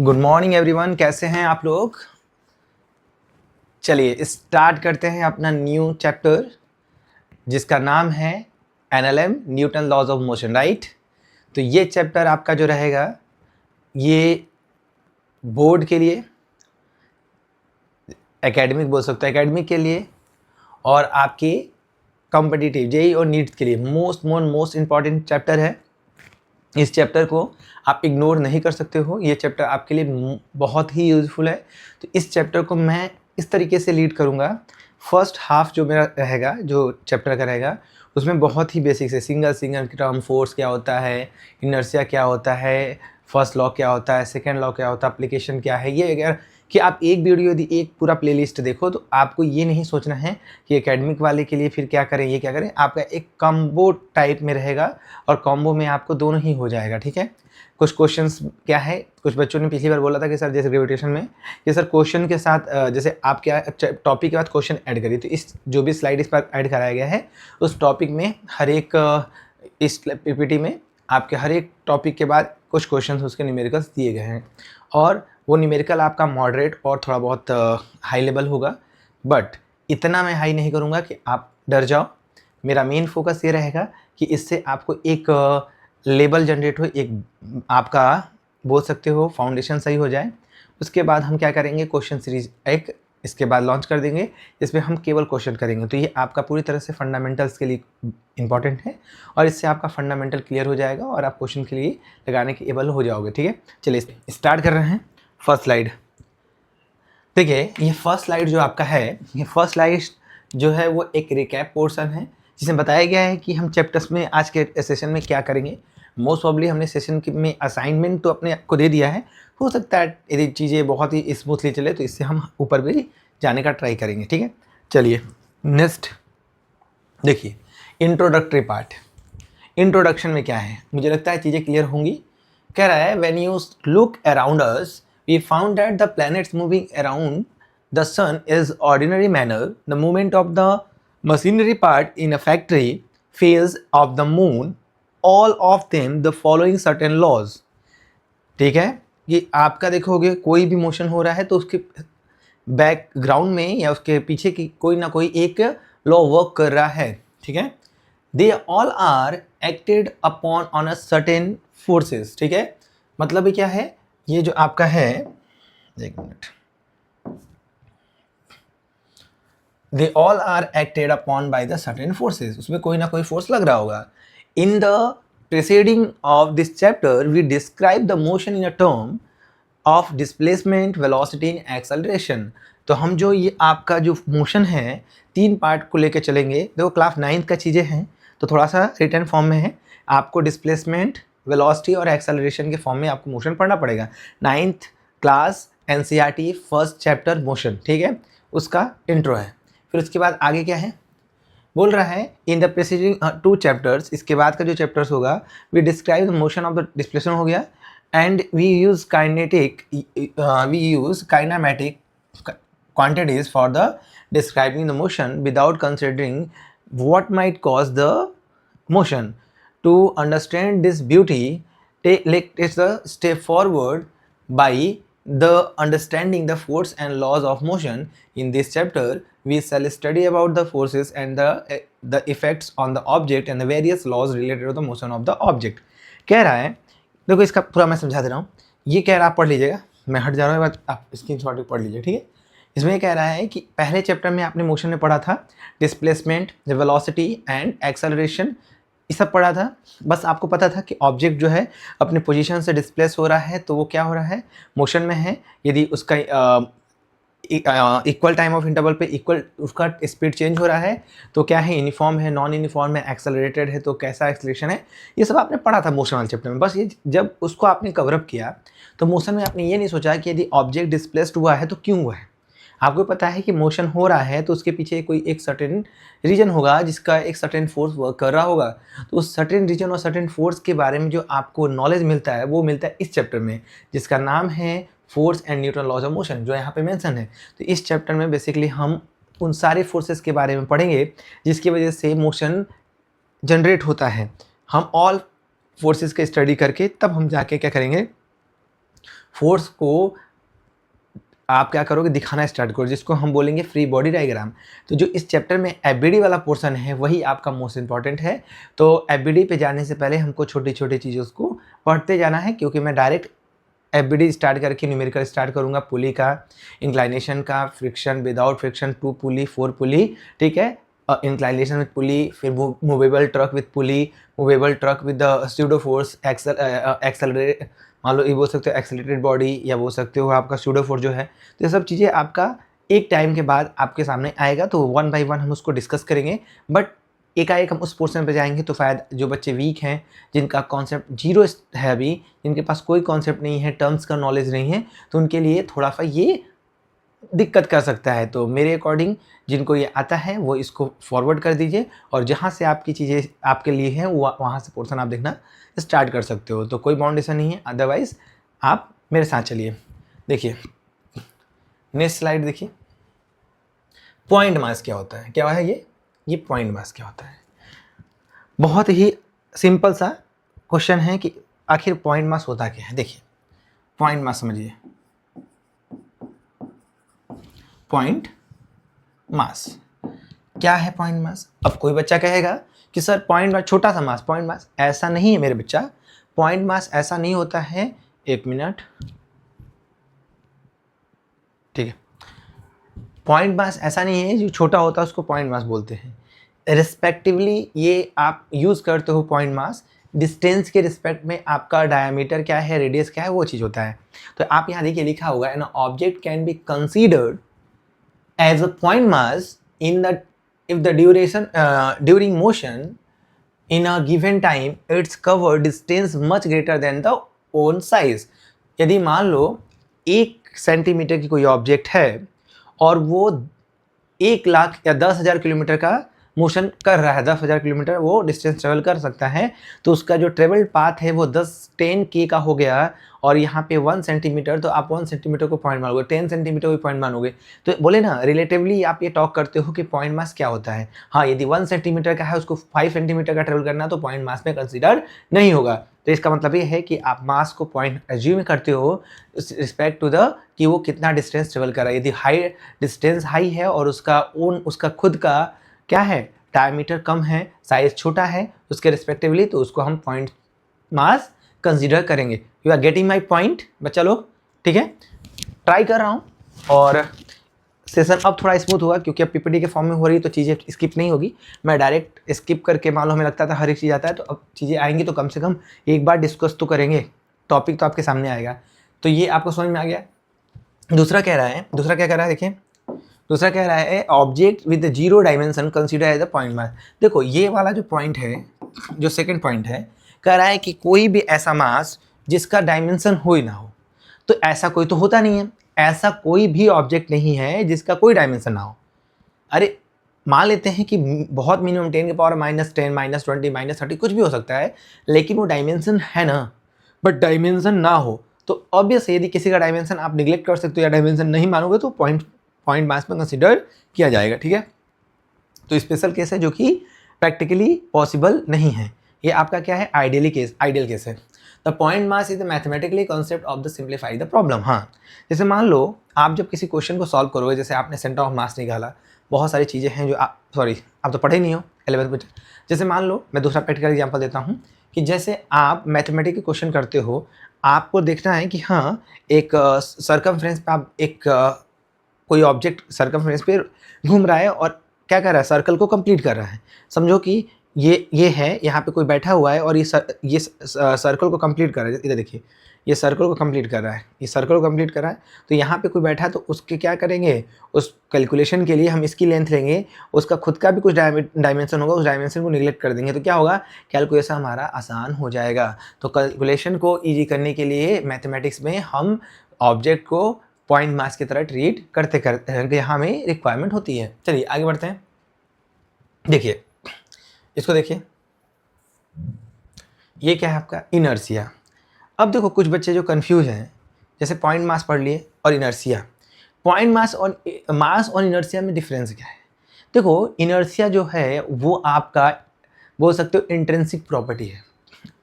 Good morning everyone, कैसे हैं आप लोग। चलिए स्टार्ट करते हैं अपना न्यू चैप्टर जिसका नाम है NLM, Newton laws of motion, right. तो ये चैप्टर आपका जो रहेगा ये बोर्ड के लिए, एकेडमिक बोल सकते हैं, एकेडमिक के लिए और आपके कॉम्पिटिटिव जेईई और नीट्स के लिए मोस्ट इम्पॉर्टेंट चैप्टर है। इस चैप्टर को आप इग्नोर नहीं कर सकते हो, ये चैप्टर आपके लिए बहुत ही यूज़फुल है। तो इस चैप्टर को मैं इस तरीके से लीड करूँगा। फर्स्ट हाफ जो मेरा रहेगा, जो चैप्टर का रहेगा, उसमें बहुत ही बेसिक से सिंगल टर्म फोर्स क्या होता है, इनर्शिया क्या होता है, फर्स्ट लॉ क्या होता है, सेकेंड लॉ क्या होता है, एप्लीकेशन क्या है, ये अगर कि आप एक वीडियो यदि एक पूरा प्लेलिस्ट देखो तो आपको ये नहीं सोचना है कि एकेडमिक वाले के लिए फिर क्या करें, ये क्या करें। आपका एक कॉम्बो टाइप में रहेगा और कॉम्बो में आपको दोनों ही हो जाएगा, ठीक है। कुछ क्वेश्चंस क्या है, कुछ बच्चों ने पिछली बार बोला था कि सर जैसे ग्रेविटेशन में कि सर क्वेश्चन के साथ जैसे आप क्या टॉपिक के बाद क्वेश्चन ऐड करिए, तो इस जो भी स्लाइड इस पर ऐड कराया गया है उस टॉपिक में हर एक इस पीपीटी में आपके हर एक टॉपिक के बाद कुछ क्वेश्चंस उसके न्यूमेरिकल्स दिए गए हैं और वो न्यूमेरिकल आपका मॉडरेट और थोड़ा बहुत हाई लेवल होगा, बट इतना मैं हाई नहीं करूँगा कि आप डर जाओ। मेरा मेन फोकस ये रहेगा कि इससे आपको एक लेवल जनरेट हो, एक आपका बोल सकते हो फाउंडेशन सही हो जाए। उसके बाद हम क्या करेंगे, क्वेश्चन सीरीज एक इसके बाद लॉन्च कर देंगे, इसमें हम केवल क्वेश्चन करेंगे। तो ये आपका पूरी तरह से फंडामेंटल्स के लिए इंपॉर्टेंट है और इससे आपका फंडामेंटल क्लियर हो जाएगा और आप क्वेश्चन के लिए लगाने के एबल हो जाओगे, ठीक है। चलिए स्टार्ट कर रहे हैं। फर्स्ट स्लाइड देखिए, ये फर्स्ट स्लाइड जो आपका है, ये फर्स्ट स्लाइड जो है वो एक रिकैप पोर्शन है जिसमें बताया गया है कि हम चैप्टर्स में आज के सेशन में क्या करेंगे। मोस्ट प्रॉब्ली हमने सेशन में असाइनमेंट तो अपने को दे दिया है, हो सकता है यदि चीज़ें बहुत ही स्मूथली चले तो इससे हम ऊपर भी जाने का ट्राई करेंगे, ठीक है। चलिए नेक्स्ट देखिए, इंट्रोडक्टरी पार्ट। इंट्रोडक्शन में क्या है, मुझे लगता है चीज़ें क्लियर होंगी। कह रहा है when you look around us we found that the planets moving around the sun is ordinary manner, the movement of the machinery part in a factory, phase of the moon, all of them the following certain laws. ठीक है, ये आपका देखोगे कोई भी motion हो रहा है तो उसके बैकग्राउंड में या उसके पीछे की कोई ना कोई एक लॉ वर्क कर रहा है, ठीक है। They all are acted upon on a certain forces, ठीक है। मतलब ये क्या है, ये जो आपका है, एक minute, they all are acted upon by the certain forces, उसमें कोई ना कोई फोर्स लग रहा होगा। In the preceding of this chapter we describe the motion in a term of displacement, velocity and acceleration. तो हम जो ये आपका जो मोशन है तीन पार्ट को लेकर चलेंगे। देखो क्लास 9th का चीज़ें हैं तो थोड़ा सा रिटर्न फॉर्म में है, आपको डिस्प्लेसमेंट, वेलोसिटी और एक्सेलरेशन के फॉर्म में आपको मोशन पढ़ना पड़ेगा। 9th class NCERT first chapter motion, ठीक है, उसका इंट्रो है। फिर उसके बाद आगे क्या है, बोल रहा है इन द प्रीसीडिंग 2 चैप्टर्स, इसके बाद का जो चैप्टर्स होगा we describe the motion of the displacement हो गया, and we use kinematic quantities for the describing the motion without considering what might cause the motion. To understand this beauty, let's step forward by the understanding the force and laws of motion. In this chapter we shall study about the forces and the effects on the object and the various laws related to the motion of the object. कह रहा है, देखो इसका पूरा मैं समझा दे रहा हूँ। ये कह रहा आप पढ़ लीजिएगा, मैं हट जा रहा हूँ, आप स्क्रीनशॉट पढ़ लीजिए, ठीक है। इसमें कह रहा है कि पहले चैप्टर में आपने मोशन में पढ़ा था डिस्प्लेसमेंट, वेलोसिटी एंड एक्सेलरेशन, ये सब पढ़ा था। बस आपको पता था कि ऑब्जेक्ट जो है अपने पोजीशन से डिस्प्लेस हो रहा है तो वो क्या हो रहा है, मोशन में है। यदि उसका इक्वल टाइम ऑफ इंटरवल पे इक्वल उसका स्पीड चेंज हो रहा है तो क्या है, यूनिफॉर्म है, नॉन यूनिफॉर्म है, एक्सेलरेटेड है तो कैसा एक्सेलरेशन है, ये सब आपने पढ़ा था मोशन वाले चैप्टर में। बस ये जब उसको आपने कवरअप किया तो मोशन में आपने ये नहीं सोचा कि यदि ऑब्जेक्ट डिस्प्लेस्ड हुआ है तो क्यों हुआ है। आपको पता है कि मोशन हो रहा है तो उसके पीछे कोई एक सर्टेन रीजन होगा जिसका एक सर्टेन फोर्स वर्क कर रहा होगा। तो उस सर्टेन रीजन और सर्टेन फोर्स के बारे में जो आपको नॉलेज मिलता है वो मिलता है इस चैप्टर में, जिसका नाम है force and Newton laws of motion, जो यहाँ पे मेंशन है। तो इस चैप्टर में बेसिकली हम उन सारे फोर्सेस के बारे में पढ़ेंगे जिसकी वजह से मोशन जनरेट होता है। हम ऑल फोर्सेस के स्टडी करके तब हम जाके क्या करेंगे, फोर्स को आप क्या करोगे, दिखाना स्टार्ट करो, जिसको हम बोलेंगे फ्री बॉडी डायग्राम। तो जो इस चैप्टर में एफबीडी वाला पोर्शन है वही आपका मोस्ट इंपॉर्टेंट है। तो एफबीडी पे जाने से पहले हमको छोटी छोटी चीज़ों को पढ़ते जाना है, क्योंकि मैं डायरेक्ट एफबीडी स्टार्ट करके न्यूमेरिकल स्टार्ट करूँगा, पुली का, इंक्लाइनेशन का, फ्रिक्शन, विदाउट फ्रिक्शन, 2 पुली, 4 पुली, ठीक है, इंक्लाइनेशन विद पुली, फिर movable truck with pulley, movable truck with the pseudo force, accelerate, मान लो ये बोल सकते हो एक्सेलरेटेड बॉडी, या बोल सकते हो आपका स्यूडो फोर्स जो है। तो ये सब चीज़ें आपका एक टाइम के बाद आपके सामने आएगा, तो 1 बाय 1 हम उसको डिस्कस करेंगे। बट एकाएक हम उस पोर्शन पे जाएंगे तो फ़ायदा, जो बच्चे वीक हैं, जिनका कॉन्सेप्ट जीरो है अभी, जिनके पास कोई कॉन्सेप्ट नहीं है, टर्म्स का नॉलेज नहीं है, तो उनके लिए थोड़ा सा ये दिक्कत कर सकता है। तो मेरे अकॉर्डिंग जिनको ये आता है वो इसको फॉरवर्ड कर दीजिए, और जहाँ से आपकी चीज़ें आपके लिए हैं वहाँ से पोर्शन आप देखना स्टार्ट कर सकते हो। तो कोई बाउंडेशन नहीं है, अदरवाइज़ आप मेरे साथ चलिए। देखिए नेक्स्ट स्लाइड देखिए, पॉइंट मास क्या होता है, क्या है ये पॉइंट मास क्या होता है। बहुत ही सिंपल सा क्वेश्चन है कि आखिर पॉइंट मास होता क्या है। देखिए पॉइंट मास समझिए, पॉइंट मास क्या है। पॉइंट मास, अब कोई बच्चा कहेगा कि सर पॉइंट मास छोटा सा मास, पॉइंट मास ऐसा नहीं है मेरे बच्चा, पॉइंट मास ऐसा नहीं होता है। एक मिनट, ठीक है, पॉइंट मास ऐसा नहीं है, जो छोटा होता है उसको पॉइंट मास बोलते हैं। रिस्पेक्टिवली ये आप यूज़ करते हो पॉइंट मास, डिस्टेंस के रिस्पेक्ट में आपका डायमीटर क्या है, रेडियस क्या है, वो चीज़ होता है। तो आप यहाँ देखिए लिखा होगा, an object can be considered as a point mass in the if the duration during motion in a given time its cover distance much greater than the own size। यदि मान लो 1 सेंटीमीटर की कोई ऑब्जेक्ट है और वो 1 लाख या 10,000 kilometre का motion कर रहा है, 10,000 किलोमीटर वो डिस्टेंस ट्रेवल कर सकता है, तो उसका जो ट्रेवल पाथ है वो 10K का हो गया, और यहाँ पे 1 सेंटीमीटर, तो आप 1 सेंटीमीटर को पॉइंट मानोगे, 10 सेंटीमीटर को पॉइंट मानोगे। तो बोले ना रिलेटिवली आप ये टॉक करते हो कि पॉइंट मास क्या होता है। हाँ, यदि 1 सेंटीमीटर का है उसको 5 सेंटीमीटर का ट्रेवल करना तो पॉइंट मास में कंसिडर नहीं होगा। तो इसका मतलब ये है कि आप मास को पॉइंट एज्यूम करते हो रिस्पेक्ट टू द कि वो कितना डिस्टेंस ट्रेवल कर रहा है। यदि हाई डिस्टेंस हाई है और उसका खुद का क्या है, डायमीटर कम है, साइज छोटा है उसके रिस्पेक्टिवली, तो उसको हम पॉइंट मास कंसीडर करेंगे। You are getting my point बच्चा लोग, ठीक है। ट्राई कर रहा हूँ, और सेशन अब थोड़ा स्मूथ हुआ क्योंकि अब पीपीटी के फॉर्म में हो रही है, तो चीज़ें स्किप नहीं होगी। मैं डायरेक्ट स्किप करके, मान लो हमें लगता था हर एक चीज़ आता है, तो अब चीज़ें आएंगी तो कम से कम एक बार डिस्कस तो करेंगे, टॉपिक तो आपके सामने आएगा। तो ये आपको समझ में आ गया। दूसरा क्या कह रहा है देखिए, दूसरा कह रहा है object with zero dimension consider as the point mass. देखो ये वाला जो पॉइंट है, जो सेकंड पॉइंट है, कह रहा है कि कोई भी ऐसा मास जिसका डायमेंशन हो ही ना हो। तो ऐसा कोई तो होता नहीं है, ऐसा कोई भी ऑब्जेक्ट नहीं है जिसका कोई डायमेंशन ना हो। अरे मान लेते हैं कि बहुत मिनिमम 10 की पावर -10, -20, -30 कुछ भी हो सकता है, लेकिन वो डायमेंशन है ना। बट डायमेंशन ना हो तो ऑब्वियस यदि किसी का डायमेंशन आप निगलेक्ट कर सकते हो या डायमेंशन नहीं मानोगे तो पॉइंट मास में कंसिडर किया जाएगा, ठीक है। तो स्पेशल केस है जो कि प्रैक्टिकली पॉसिबल नहीं है। ये आपका क्या है, आइडियल केस है। The point mass is the mathematically concept of the simplify the problem. हाँ, जैसे मान लो आप जब किसी क्वेश्चन को सॉल्व करोगे, जैसे आपने सेंटर ऑफ मास निकाला, बहुत सारी चीज़ें हैं जो आप तो पढ़े नहीं हो 11th में। जैसे मान लो मैं दूसरा प्रैक्टिकल एग्जाम्पल देता हूँ कि जैसे आप मैथमेटिक्स के क्वेश्चन करते हो, आपको देखना है कि हाँ एक सर्कमफ्रेंस पे आप कोई ऑब्जेक्ट सर्कमफ्रेंस पे घूम रहा है और क्या कर रहा है, सर्कल को कंप्लीट कर रहा है। समझो कि ये है, यहाँ पे कोई बैठा हुआ है और ये सर्कल को कंप्लीट कर रहा है। इधर देखिए, ये सर्कल को कंप्लीट कर रहा है, ये सर्कल को कंप्लीट कर रहा है। तो यहाँ पे कोई बैठा है तो उसके क्या करेंगे, उस कैलकुलेशन के लिए हम इसकी लेंथ लेंगे, उसका खुद का भी कुछ डायमेंशन होगा, उस डायमेंशन को निगलेक्ट कर देंगे, तो क्या होगा, कैलकुलेशन हमारा आसान हो जाएगा। तो कैलकुलेशन को ईजी करने के लिए मैथमेटिक्स में हम ऑब्जेक्ट को पॉइंट मास की तरह ट्रीट करते यहाँ हमें रिक्वायरमेंट होती है। चलिए आगे बढ़ते हैं। देखिए इसको देखिए, ये क्या है आपका इनर्शिया। अब देखो कुछ बच्चे जो कंफ्यूज हैं, जैसे पॉइंट मास पढ़ लिए और इनर्शिया। पॉइंट मास और इनर्शिया में डिफरेंस क्या है। देखो इनर्शिया जो है वो आपका बोल सकते हो इंट्रिंसिक प्रॉपर्टी है।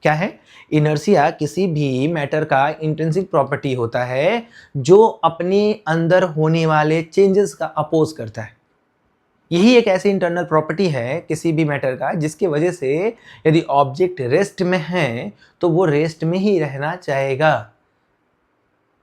क्या है? इनर्शिया किसी भी मैटर का इंट्रिंसिक प्रॉपर्टी होता है जो अपने अंदर होने वाले चेंजेस का अपोज करता है। यही एक ऐसी इंटरनल प्रॉपर्टी है किसी भी मैटर का जिसकी वजह से यदि ऑब्जेक्ट रेस्ट में है तो वो रेस्ट में ही रहना चाहेगा,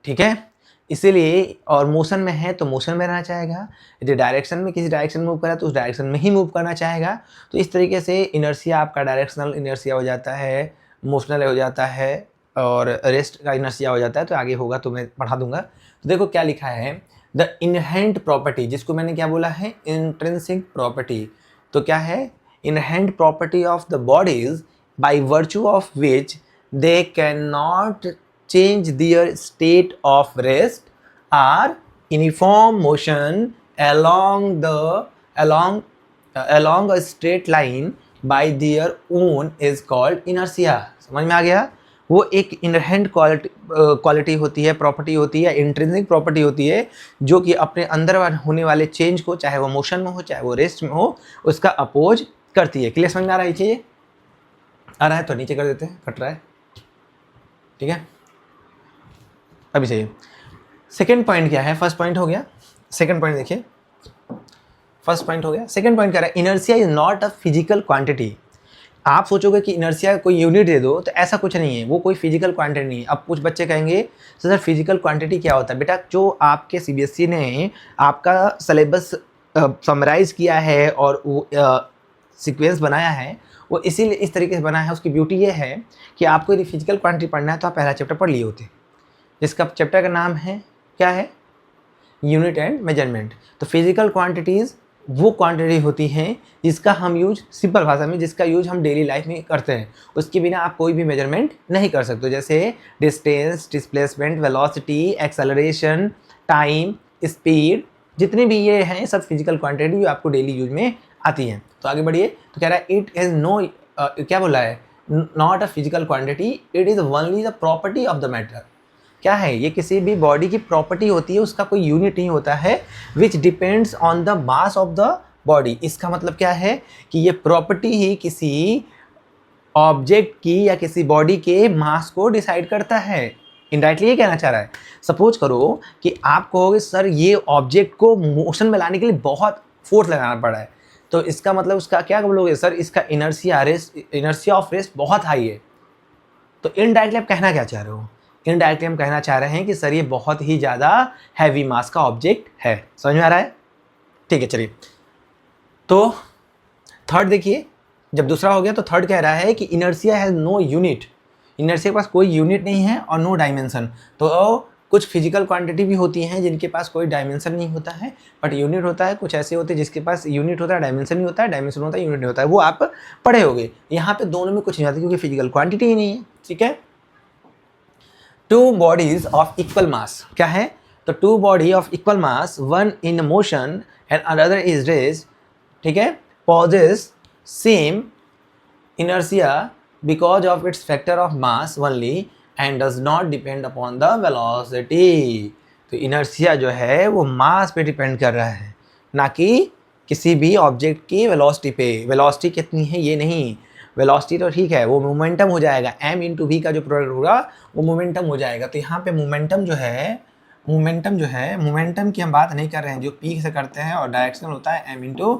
ठीक है? इसीलिए, और मोशन में है तो मोशन में रहना चाहेगा, यदि डायरेक्शन में किसी डायरेक्शन में मूव करा तो उस डायरेक्शन में ही मूव करना चाहेगा। तो इस तरीके से इनर्शिया आपका डायरेक्शनल इनर्शिया हो जाता है, मोशनल हो जाता है और रेस्ट का इनर्शिया हो जाता है। तो आगे होगा तो मैं पढ़ा दूंगा। तो देखो क्या लिखा है, द इनहेरेंट प्रॉपर्टी, जिसको मैंने क्या बोला है, इंट्रिंसिक प्रॉपर्टी। तो क्या है? Inherent property of the bodies by virtue of which they cannot change their state of rest or uniform motion along a straight line by their own is called inertia। समझ में आ गया? वो एक inherent quality होती है, property होती है, intrinsic property होती है जो कि अपने अंदर होने वाले चेंज को, चाहे वो मोशन में हो चाहे वो रेस्ट में हो, उसका अपोज करती है। क्लियर समझ में आ रहा है? ये आ रहा है तो नीचे कर देते हैं, कट रहा है, ठीक है? अभी चाहिए सेकंड पॉइंट क्या है? फर्स्ट पॉइंट हो गया, सेकंड पॉइंट देखिए। फर्स्ट पॉइंट हो गया, सेकंड पॉइंट क्या है? Inertia is not a physical quantity. आप सोचोगे कि इनर्शिया कोई यूनिट दे दो, तो ऐसा कुछ नहीं है, वो कोई फिजिकल क्वांटिटी नहीं है। अब कुछ बच्चे कहेंगे सर फिजिकल क्वांटिटी क्या होता है? बेटा, जो आपके सीबीएसई ने आपका सिलेबस समराइज किया है और वो सीक्वेंस बनाया है, वो इसीलिए इस तरीके से बना है। उसकी ब्यूटी ये है कि आपको यदि फिजिकल क्वांटिटी पढ़ना है तो आप पहला चैप्टर पढ़ लिए होते, जिसका चैप्टर का नाम है क्या है? Unit and measurement. तो फिजिकल क्वांटिटीज़ वो क्वांटिटी होती हैं जिसका हम यूज, सिंपल भाषा में, जिसका यूज हम डेली लाइफ में करते हैं। उसके बिना आप कोई भी मेजरमेंट नहीं कर सकते, जैसे distance, displacement, velocity, acceleration, time, speed, जितने भी ये हैं सब फिजिकल क्वांटिटी जो आपको डेली यूज में आती हैं। तो आगे बढ़िए। तो कह रहा है इट इज़ नो, क्या बोला है? Not a physical quantity, it is only the property of the matter. क्या है? ये किसी भी बॉडी की प्रॉपर्टी होती है, उसका कोई यूनिट नहीं होता है, which depends on the mass of the body. इसका मतलब क्या है कि ये प्रॉपर्टी ही किसी ऑब्जेक्ट की या किसी बॉडी के मास को डिसाइड करता है। इनडायरेक्टली ये कहना चाह रहा है। सपोज करो कि आप कहोगे सर ये ऑब्जेक्ट को मोशन में लाने के लिए बहुत फोर्स लगाना पड़ा है, तो इसका मतलब उसका क्या बोलोगे? सर इसका इनर्शिया ऑफ रेस्ट बहुत हाई है। तो इनडायरेक्टली आप कहना क्या चाह रहे हो? इनडायरेक्टली हम कहना चाह रहे हैं कि सर ये बहुत ही ज़्यादा हैवी मास का ऑब्जेक्ट है। समझ में आ रहा है? ठीक है, चलिए। तो थर्ड देखिए, जब दूसरा हो गया तो थर्ड कह रहा है कि inertia has no unit. Inertia के पास कोई यूनिट नहीं है और नो डायमेंशन। तो कुछ फिजिकल क्वांटिटी भी होती हैं जिनके पास कोई डायमेंशन नहीं होता है बट यूनिट होता है। कुछ ऐसे होते हैं जिसके पास यूनिट होता है, डायमेंशन नहीं होता है, डायमेंशन होता है, यूनिट नहीं होता है। वो आप पढ़े होगे। यहाँ पे दोनों में कुछ नहीं आता क्योंकि फिजिकल क्वांटिटी ही नहीं है, ठीक है? Two bodies of equal mass, क्या है? तो two body of equal mass, one in motion and another is rest, ठीक है, possess same inertia because of its factor of mass only and does not depend upon the velocity। तो inertia जो है वो मास पे डिपेंड कर रहा है, ना कि किसी भी ऑब्जेक्ट की वेलोसिटी पे। वेलोसिटी कितनी है ये नहीं, वेलोसिटी तो ठीक है, वो मोमेंटम हो जाएगा। m इंटू वी का जो प्रोडक्ट होगा वो मोमेंटम हो जाएगा। तो यहाँ पे मोमेंटम जो है, मोमेंटम की हम बात नहीं कर रहे हैं जो पी से करते हैं और डायरेक्शन होता है m इंटू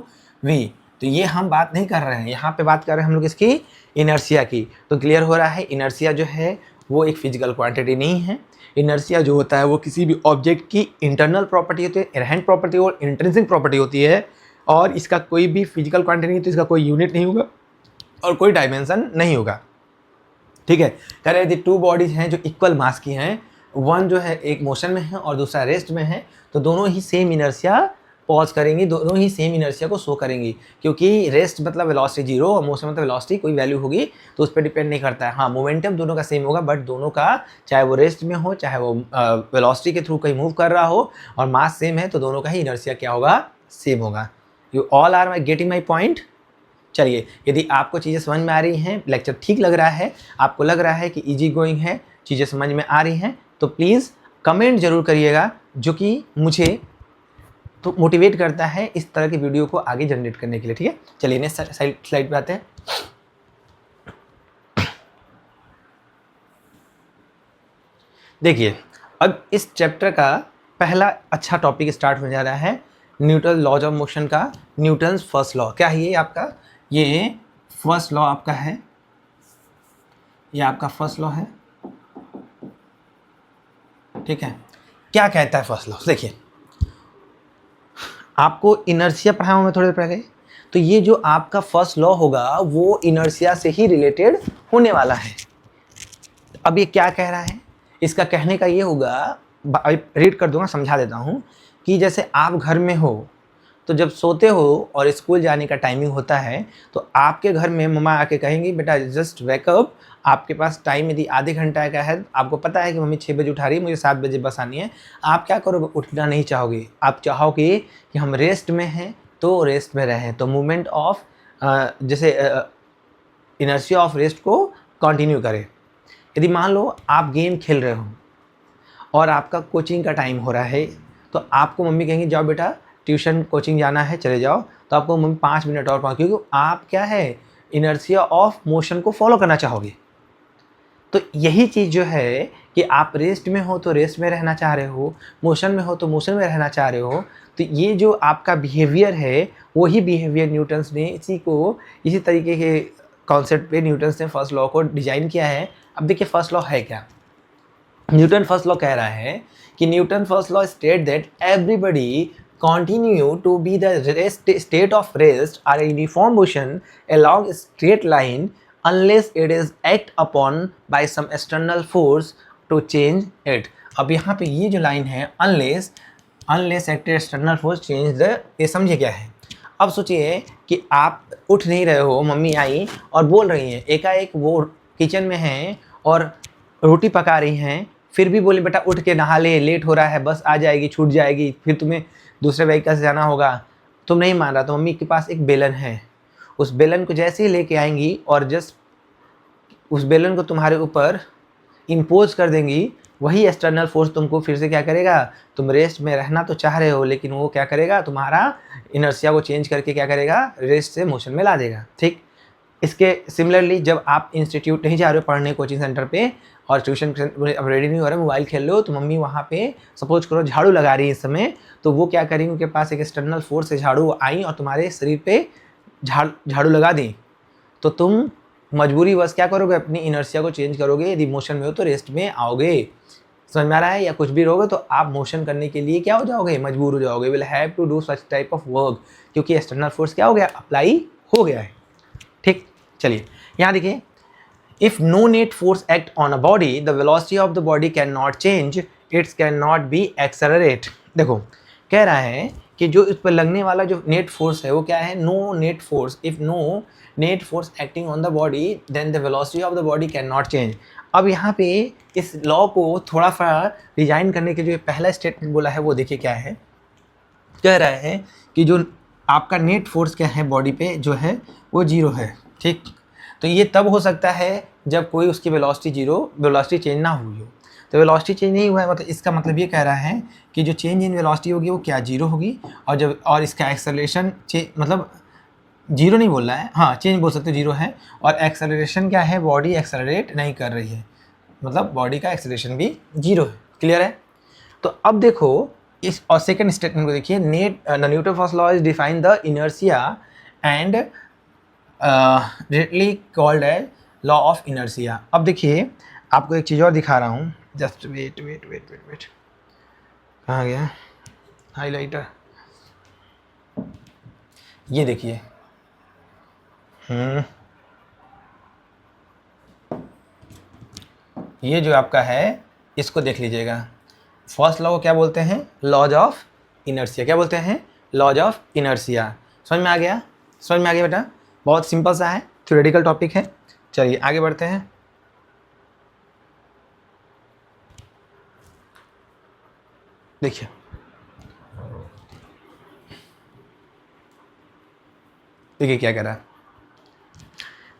वी। तो ये हम बात नहीं कर रहे हैं, यहाँ पे बात कर रहे हैं हम लोग इसकी इनर्शिया की। तो क्लियर हो रहा है, इनर्शिया जो है वो एक फिजिकल क्वांटिटी नहीं है। इनर्शिया जो होता है वो किसी भी ऑब्जेक्ट की इंटरनल प्रॉपर्टी होती है, इनहेरेंट प्रॉपर्टी और इंट्रिंसिक प्रॉपर्टी होती है, और इसका कोई भी फिजिकल क्वांटिटी नहीं, तो इसका कोई यूनिट नहीं होगा और कोई डायमेंशन नहीं होगा, ठीक है? कह रहे थे टू बॉडीज हैं जो इक्वल मास की हैं, वन जो है एक मोशन में है और दूसरा रेस्ट में है, तो दोनों ही सेम इनर्शिया पॉज करेंगी, दोनों ही सेम इनर्शिया को शो करेंगी, क्योंकि रेस्ट मतलब वेलोसिटी जीरो और मोशन मतलब वेलोसिटी कोई वैल्यू होगी, तो उस पर डिपेंड नहीं करता है। हाँ, मोमेंटम दोनों का सेम होगा, बट दोनों का चाहे वो रेस्ट में हो चाहे वो वेलोसिटी के थ्रू कहीं मूव कर रहा हो और मास सेम है, तो दोनों का ही इनर्शिया क्या होगा? सेम होगा। You all are getting my point? चलिए, यदि आपको चीज़ें समझ में आ रही हैं, लेक्चर ठीक लग रहा है, आपको लग रहा है कि ईजी गोइंग है, चीज़ें समझ में आ रही हैं, तो प्लीज़ कमेंट जरूर करिएगा, जो कि मुझे तो मोटिवेट करता है इस तरह की वीडियो को आगे जनरेट करने के लिए, ठीक है? चलिए नेक्स्ट स्लाइड पे आते हैं। देखिए अब इस चैप्टर का पहला अच्छा टॉपिक स्टार्ट होने जा रहा है, न्यूटन लॉज ऑफ मोशन का, न्यूटन्स फर्स्ट लॉ। क्या है ये आपका? ये फर्स्ट लॉ आपका है, ये आपका फर्स्ट लॉ है, ठीक है। क्या कहता है फर्स्ट लॉ? देखिए आपको इनर्शिया पढ़ा हूँ मैं थोड़ी देर पहले, तो ये जो आपका फर्स्ट लॉ होगा वो इनर्शिया से ही रिलेटेड होने वाला है। अब ये क्या कह रहा है? इसका कहने का ये होगा, रीड कर दूंगा, समझा देता हूँ कि जैसे आप घर में हो तो जब सोते हो और स्कूल जाने का टाइमिंग होता है तो आपके घर में मम्मा आके कहेंगी बेटा जस्ट वेकअप, आपके पास टाइम यदि आधे घंटा का है, आपको पता है कि मम्मी 6 बजे उठा रही है, मुझे 7 बजे बस आनी है, आप क्या करोगे? उठना नहीं चाहोगे, आप चाहोगे कि हम रेस्ट में हैं तो रेस्ट में रहें। तो मूवमेंट ऑफ जैसे इनर्शिया ऑफ रेस्ट को कंटिन्यू करें। यदि मान लो आप गेम खेल रहे हो और आपका कोचिंग का टाइम हो रहा है तो आपको मम्मी कहेंगी जाओ बेटा ट्यूशन कोचिंग जाना है चले जाओ, तो आपको मम्मी 5 मिनट और पढ़ाओ, क्योंकि आप क्या है इनर्शिया ऑफ मोशन को फॉलो करना चाहोगे। तो यही चीज़ जो है कि आप रेस्ट में हो तो रेस्ट में रहना चाह रहे हो, मोशन में हो तो मोशन में रहना चाह रहे हो, तो ये जो आपका बिहेवियर है वही बिहेवियर न्यूटन्स ने इसी तरीके के कॉन्सेप्ट पे न्यूटन्स ने फर्स्ट लॉ को डिजाइन किया है। अब देखिए फर्स्ट लॉ है क्या? न्यूटन फर्स्ट लॉ कह रहा है कि Newton first law state that everybody continue to be the state of rest or a uniform motion along a straight line unless it is act upon by some external force to change it। अब यहाँ पे ये जो line है unless act external force change the, ये समझिए क्या है? अब सोचिए कि आप उठ नहीं रहे हो, मम्मी आई और बोल रही हैं, एकाएक वो किचन में हैं और रोटी पका रही हैं, फिर भी बोले बेटा उठ के नहा ले, लेट हो रहा है, बस आ जाएगी, छूट जाएगी, फिर तुम्हें दूसरे व्हीकल से जाना होगा। तुम नहीं मान रहा तो मम्मी के पास एक बेलन है, उस बेलन को जैसे ही लेके आएंगी और जस्ट उस बेलन को तुम्हारे ऊपर इम्पोज कर देंगी, वही एक्सटर्नल फोर्स तुमको फिर से क्या करेगा? तुम रेस्ट में रहना तो चाह रहे हो लेकिन वो क्या करेगा? तुम्हारा इनर्शिया को चेंज करके क्या करेगा? रेस्ट से मोशन में ला देगा। ठीक, इसके सिमिलरली जब आप इंस्टीट्यूट नहीं जा रहे हो पढ़ने कोचिंग सेंटर पे और ट्यूशन अब रेडी नहीं हो रहा, मोबाइल खेल लो, तो मम्मी वहाँ पे सपोज करो झाड़ू लगा रही है इस समय, तो वो क्या करेंगे? उनके पास एक एक्सटर्नल फोर्स से झाड़ू आई और तुम्हारे शरीर पे झाड़ू लगा दी, तो तुम मजबूरीवश क्या करोगे? अपनी इनर्शिया को चेंज करोगे। यदि मोशन में हो तो रेस्ट में आओगे। समझ में आ रहा है? या कुछ भी रहोगे तो आप मोशन करने के लिए क्या हो जाओगे? मजबूर हो जाओगे। Will have to do such type of work, क्योंकि एक्सटर्नल फोर्स क्या हो गया? अप्लाई हो गया है। ठीक, चलिए यहाँ देखिए, if no net force act on a body the velocity of the body can not change, its can not be accelerate. देखो कह रहा है कि जो इस पर लगने वाला जो नेट फोर्स है वो क्या है? No net force, if no net force acting on the body then the velocity of the body can not change. अब यहाँ पे इस लॉ को थोड़ा सा डिजाइन करने के जो पहला स्टेटमेंट बोला है वो देखिए क्या है। कह रहा है कि जो आपका नेट फोर्स क्या है बॉडी पे जो है वो जीरो है। ठीक, तो ये तब हो सकता है जब कोई उसकी वेलोसिटी चेंज ना हुई हो। तो वेलोसिटी चेंज नहीं हुआ है, मतलब इसका मतलब ये कह रहा है कि जो चेंज इन वेलोसिटी होगी वो क्या? जीरो होगी। और इसका एक्सेलरेशन मतलब जीरो नहीं बोल रहा है, हाँ चेंज बोल सकते, जीरो है। और एक्सेलरेशन क्या है? बॉडी एक्सेलरेट नहीं कर रही है, मतलब बॉडी का एक्सेलरेशन भी जीरो है। क्लियर है? तो अब देखो इस और सेकंड स्टेटमेंट को देखिए, Newton first law is define the inertia and directly called as law of inertia. अब देखिए आपको एक चीज़ और दिखा रहा हूँ, जस्ट वेट, कहाँ गया हाइलाइटर? ये देखिए, ये जो आपका है इसको देख लीजिएगा। फर्स्ट लॉ को क्या बोलते हैं? Laws of inertia. क्या बोलते हैं? Laws of inertia. समझ में आ गया? समझ में आ गया बेटा? बहुत सिंपल सा है, थ्योरेटिकल टॉपिक है। चलिए आगे बढ़ते हैं। देखिए देखिए क्या कह रहा है,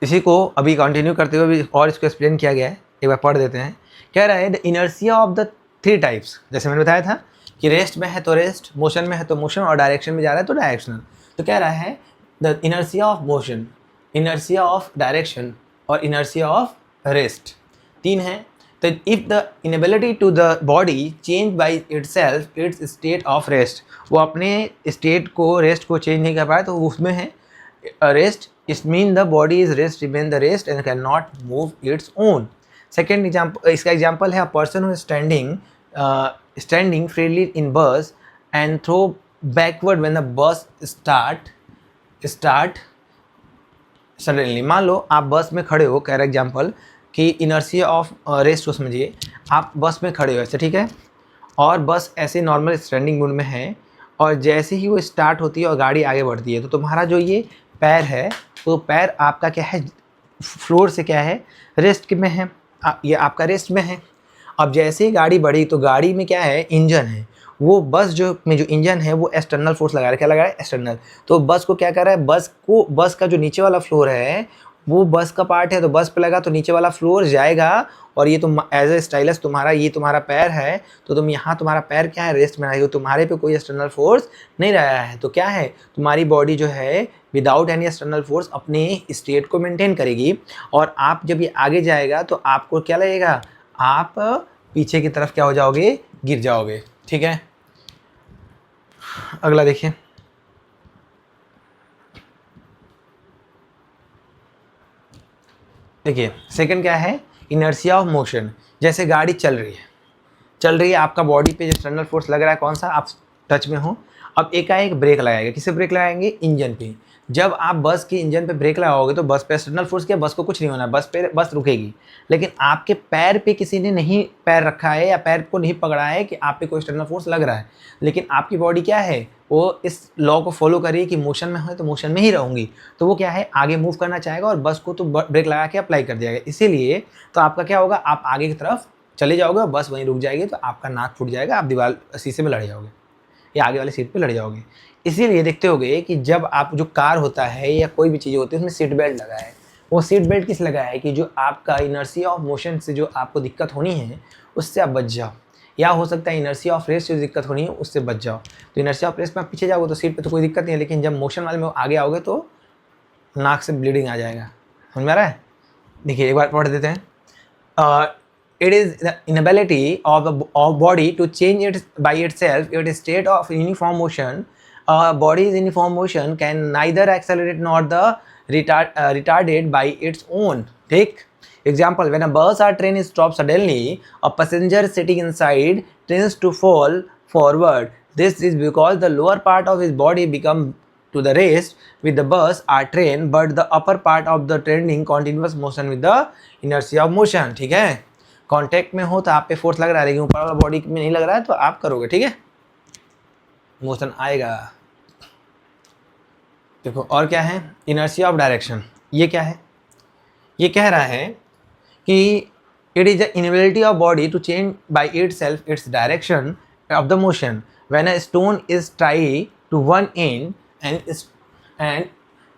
इसी को अभी कंटिन्यू करते हुए और इसको एक्सप्लेन किया गया है, एक बार पढ़ देते हैं। कह रहा है the inertia of the three types, जैसे मैंने बताया था कि रेस्ट में है तो रेस्ट, मोशन में है तो मोशन, और डायरेक्शन में जा रहा है तो डायरेक्शनल। तो कह रहा है the inertia of motion, inertia of direction और इनर्शिया ऑफ रेस्ट, तीन है। तो if the inability to the body change by itself its state of rest, वो अपने स्टेट को रेस्ट को चेंज नहीं कर पाए तो उसमें है rest. It mean the body is rest remain the rest and can not move its own. Second example, इसका एग्जाम्पल है a person who standing freely in bus and throw backward when the bus start suddenly. मान लो आप बस में खड़े हो, कह रहा एग्जाम्पल कि इनर्शिया ऑफ रेस्ट को समझिए. आप बस में खड़े हो ऐसे, ठीक है, और बस ऐसे नॉर्मल स्टैंडिंग मोड में है, और जैसे ही वो स्टार्ट होती है और गाड़ी आगे बढ़ती है तो तुम्हारा जो ये पैर है, तो पैर आपका क्या है, फ्लोर से क्या है, रेस्ट में है, ये आपका रेस्ट में है. अब जैसे ही गाड़ी बढ़ी तो गाड़ी में क्या है, इंजन है, वो बस जो इंजन है वो एक्सटर्नल फोर्स लगा रहा है. क्या लगा रहा है, एक्सटर्नल. तो बस को क्या कर रहा है, बस का जो नीचे वाला फ्लोर है वो बस का पार्ट है, तो बस पे लगा तो नीचे वाला फ्लोर जाएगा, और ये तुम एज ए स्टाइलस ये तुम्हारा पैर है, तो तुम यहाँ तुम्हारा पैर क्या है, रेस्ट में रहेगा, तुम्हारे पे कोई एक्सटर्नल फोर्स नहीं रहा है. तो क्या है, तुम्हारी बॉडी जो है विदाउट एनी एक्सटर्नल फोर्स अपने स्टेट को मेंटेन करेगी. और आप जब ये आगे जाएगा तो आपको क्या लगेगा, आप पीछे की तरफ क्या हो जाओगे, गिर जाओगे. ठीक है, अगला देखिए. देखिए सेकंड क्या है, इनर्शिया ऑफ मोशन. जैसे गाड़ी चल रही है, आपका बॉडी पे जो एक्सटर्नल फोर्स लग रहा है कौन सा, आप टच में हो. अब एकाएक ब्रेक लगाएगा, किसे ब्रेक लगाएंगे, इंजन पे. जब आप बस के इंजन पे ब्रेक लगाओगे तो बस पे एक्सटर्नल फोर्स क्या, बस को कुछ नहीं होना, बस रुकेगी. लेकिन आपके पैर पे किसी ने नहीं पैर रखा है या पैर को नहीं पकड़ा है कि आप पे कोई एक्सटर्नल फोर्स लग रहा है, लेकिन आपकी बॉडी क्या है, वो इस लॉ को फॉलो करिए कि मोशन में है तो मोशन में ही रहूँगी. तो वो क्या है, आगे मूव करना चाहेगा और बस को तो ब्रेक लगा के अप्लाई कर दिया. इसीलिए तो आपका क्या होगा, आप आगे की तरफ चले जाओगे और बस वहीं रुक जाएगी, तो आपका नाक फूट जाएगा, आप दीवार शीशे में लड़ जाओगे या आगे वाले सीट पे लड़ जाओगे. इसीलिए देखते होगे कि जब आप जो कार होता है या कोई भी चीज़ होती है उसमें सीट बेल्ट लगा है. वो सीट बेल्ट किस लगा है कि जो आपका इनर्शिया ऑफ मोशन से जो आपको दिक्कत होनी है उससे आप बच जाओ, या हो सकता है इनर्शिया ऑफ रेस्ट से जो दिक्कत होनी है उससे बच जाओ. तो इनर्शिया ऑफ रेस्ट में आप पीछे जाओगे तो सीट पे तो कोई दिक्कत नहीं है, लेकिन जब मोशन वाले में आगे आओगे तो नाक से ब्लीडिंग आ जाएगा. समझ में आ रहा है. देखिए एक बार पढ़ देते हैं. It is the inability of body to change it by itself. It is state of uniform motion. Body's uniform motion can neither accelerate nor the retarded by its own. Take example, when a bus or train stops suddenly, a passenger sitting inside tends to fall forward. This is because the lower part of his body become to the rest with the bus or train, but the upper part of the train in continuous motion with the inertia of motion. ठीक है, contact में हो तो आप पे force लग रहा है, लेकिन ऊपर वाला बॉडी में नहीं लग रहा है तो आप करोगे. ठीक है, मोशन आएगा. देखो और क्या है, इनर्शिया ऑफ डायरेक्शन. ये क्या है, ये कह रहा है कि it is the inability of body to change by itself its direction of the motion when a stone is tied to one end and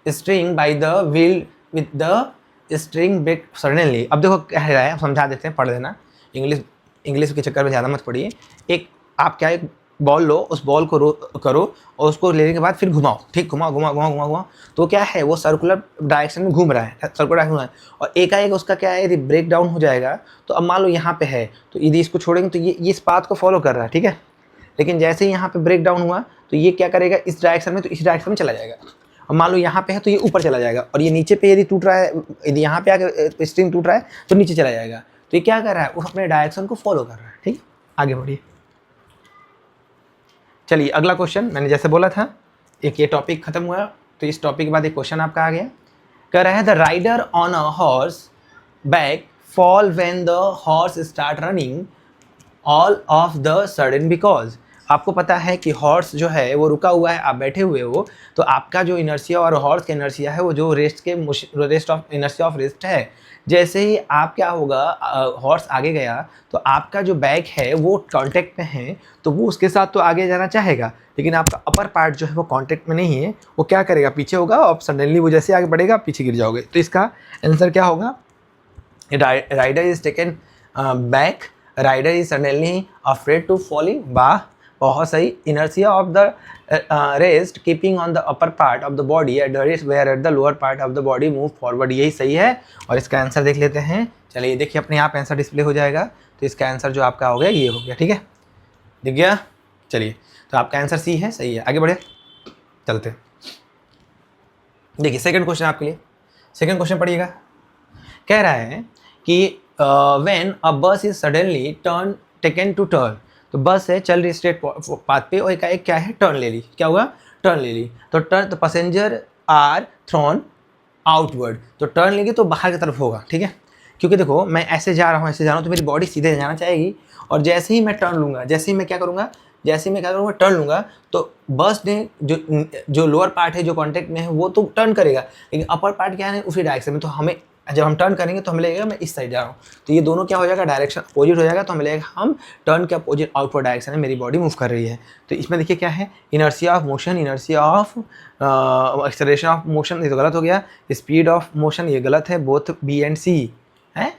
string by the wheel with the string break suddenly. अब देखो कह रहा है, समझा देते हैं, पढ़ देना. इंग्लिश के चक्कर में ज़्यादा मत पढ़िए. एक आप क्या, एक बॉल लो, उस बॉल को करो और उसको लेने के बाद फिर घुमाओ. ठीक, घुमाओ. तो क्या है, वो सर्कुलर डायरेक्शन में घूम रहा है, और एकाएक उसका क्या है, यदि ब्रेक डाउन हो जाएगा तो अब मान लो यहाँ पे है तो यदि इसको छोड़ेंगे तो ये इस पाथ को फॉलो कर रहा है. ठीक है, लेकिन जैसे ही यहाँ पे ब्रेक डाउन हुआ तो ये क्या करेगा, इस डायरेक्शन में, तो इस डायरेक्शन में चला जाएगा. और मान लो यहाँ पे है तो ये ऊपर चला जाएगा, और ये नीचे पे यदि टूट रहा है, यदि यहाँ पे आके स्ट्रिंग टूट रहा है तो नीचे चला जाएगा. तो ये क्या कर रहा है, वो अपने डायरेक्शन को फॉलो कर रहा है. ठीक, आगे बढ़िए. चलिए अगला क्वेश्चन. मैंने जैसे बोला था एक ये टॉपिक खत्म हुआ, तो इस टॉपिक के बाद एक क्वेश्चन आपका आ गया. कह रहा है the rider on a horse back fall when the horse start running all of the sudden because. आपको पता है कि हॉर्स जो है वो रुका हुआ है, आप बैठे हुए हो, तो आपका जो इनर्शिया और हॉर्स का इनर्शिया है वो जो rest of inertia of rest है. जैसे ही आप क्या होगा, हॉर्स आगे गया तो आपका जो बैक है वो कांटेक्ट में है, तो वो उसके साथ तो आगे जाना चाहेगा, लेकिन आपका अपर पार्ट जो है वो कांटेक्ट में नहीं है, वो क्या करेगा, पीछे होगा, और सडनली वो जैसे आगे बढ़ेगा पीछे गिर जाओगे. तो इसका आंसर क्या होगा, rider is taken back, rider is suddenly afraid to falling. वाह, बहुत सही। Inertia of the rest keeping on the upper part of the body at the rest where at the lower part of the body move forward, यही सही है। और इसका answer देख लेते हैं। चलिए देखिए अपने आप आंसर डिस्प्ले हो जाएगा। तो इसका आंसर जो आपका हो गया ये हो गया, ठीक है, दिख गया। चलिए तो आपका आंसर सी है, सही है। आगे बढ़े, चलते। देखिए सेकंड क्वेश्चन आपके लिए। सेकंड क्वेश्चन पढ़िएगा। कह रहा है कि when a bus is suddenly turn taken to turn, तो बस है चल रही स्ट्रेट पाथ पे और एक क्या है, टर्न ले ली। क्या हुआ, टर्न ले ली। तो टर्न, तो पैसेंजर आर थ्रोन आउटवर्ड, तो टर्न लेगी तो बाहर की तरफ होगा, ठीक है। क्योंकि देखो मैं ऐसे जा रहा हूँ, ऐसे जा रहा हूँ, तो मेरी बॉडी सीधे जाना चाहेगी। और जैसे ही मैं टर्न लूँगा, जैसे ही मैं क्या करूँगा, जैसे ही मैं क्या करूँगा, टर्न लूँगा, तो बस ने जो लोअर पार्ट है, जो कॉन्टेक्ट में है, वो तो टर्न करेगा, लेकिन अपर पार्ट क्या है, उसी डायरेक्शन में। तो हमें जब हम टर्न करेंगे तो हमें लगेगा मैं इस साइड जा रहा हूँ, तो ये दोनों क्या हो जाएगा, डायरेक्शन अपोजिट हो जाएगा। तो हमें लगेगा हम टर्न के अपोजिट आउटवर्ड डायरेक्शन में मेरी बॉडी मूव कर रही है। तो इसमें देखिए क्या है, inertia of motion, inertia of acceleration of motion, ये तो गलत हो गया। स्पीड ऑफ मोशन, ये गलत है, बोथ बी एंड सी है।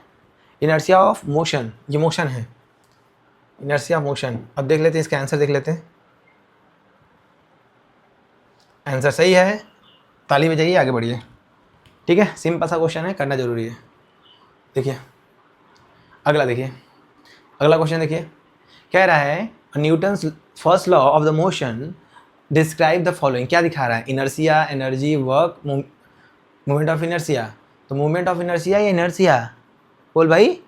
इनर्शिया ऑफ मोशन, ये मोशन है, इनर्शिया मोशन। अब देख लेते हैं इसका आंसर, देख लेते हैं। आंसर सही है, ताली बजाइए, आगे बढ़िए, ठीक है। सिंपल सा क्वेश्चन है, करना जरूरी है। देखिए अगला, देखिए अगला क्वेश्चन देखिए। कह रहा है Newton's first law of the motion describe the following, क्या दिखा रहा है, inertia, energy, work, movement of inertia. तो मूवमेंट ऑफ इनर्शिया या इनर्शिया, बोल भाई,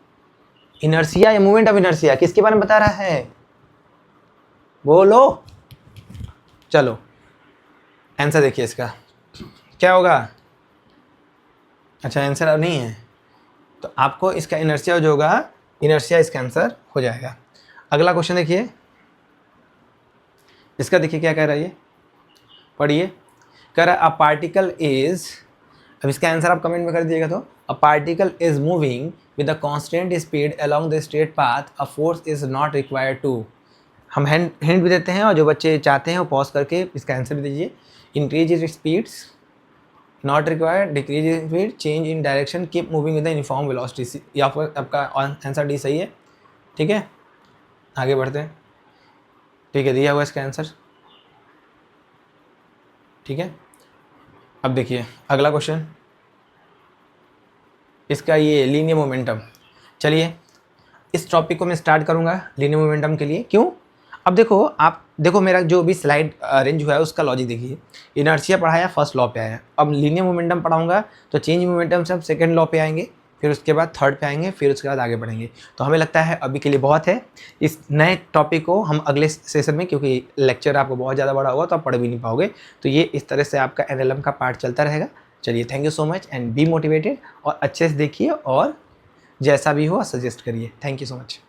इनर्शिया या मूवमेंट ऑफ इनर्शिया, किसके बारे में बता रहा है, बोलो। चलो आंसर देखिए इसका क्या होगा। अच्छा आंसर अब नहीं है, तो आपको इसका इनर्शिया जो होगा, इनर्शिया इसका आंसर हो जाएगा। अगला क्वेश्चन देखिए, इसका देखिए क्या कह रहा है, ये पढ़िए। कह रहा है अ पार्टिकल इज, अब इसका आंसर आप कमेंट में कर दीजिएगा। तो a particle is moving with a constant speed along the straight path, a force is not required to. हम हिंट भी देते हैं, और जो बच्चे चाहते हैं वो पॉज करके इसका आंसर भी दीजिए। Increase is speeds, not required, decrease in speed, change in direction, keep moving with the uniform velocity. या फिर आपका आंसर डी सही है, ठीक है। आगे बढ़ते हैं, ठीक है, दिया हुआ इसका आंसर, ठीक है। अब देखिए अगला क्वेश्चन, इसका ये लीनियर मोमेंटम। चलिए इस टॉपिक को मैं स्टार्ट करूँगा लीनियर मोमेंटम के लिए। क्यों, अब देखो, आप देखो मेरा जो भी स्लाइड अरेंज हुआ है उसका लॉजिक देखिए। इनर्शिया पढ़ाया, फर्स्ट लॉ पे आया। अब लीनियर मोमेंटम पढ़ाऊंगा तो चेंज मोमेंटम से हम सेकंड लॉ पे आएंगे, फिर उसके बाद थर्ड पे आएंगे, फिर उसके बाद आगे बढ़ेंगे। तो हमें लगता है अभी के लिए बहुत है। इस नए टॉपिक को हम अगले सेशन में, क्योंकि लेक्चर आपको बहुत ज़्यादा बड़ा होगा तो आप पढ़ भी नहीं पाओगे, तो ये इस तरह से आपका NLM का पार्ट चलता रहेगा। चलिए thank you so much and be motivated, और अच्छे से देखिए और जैसा भी हो सजेस्ट करिए। Thank you so much.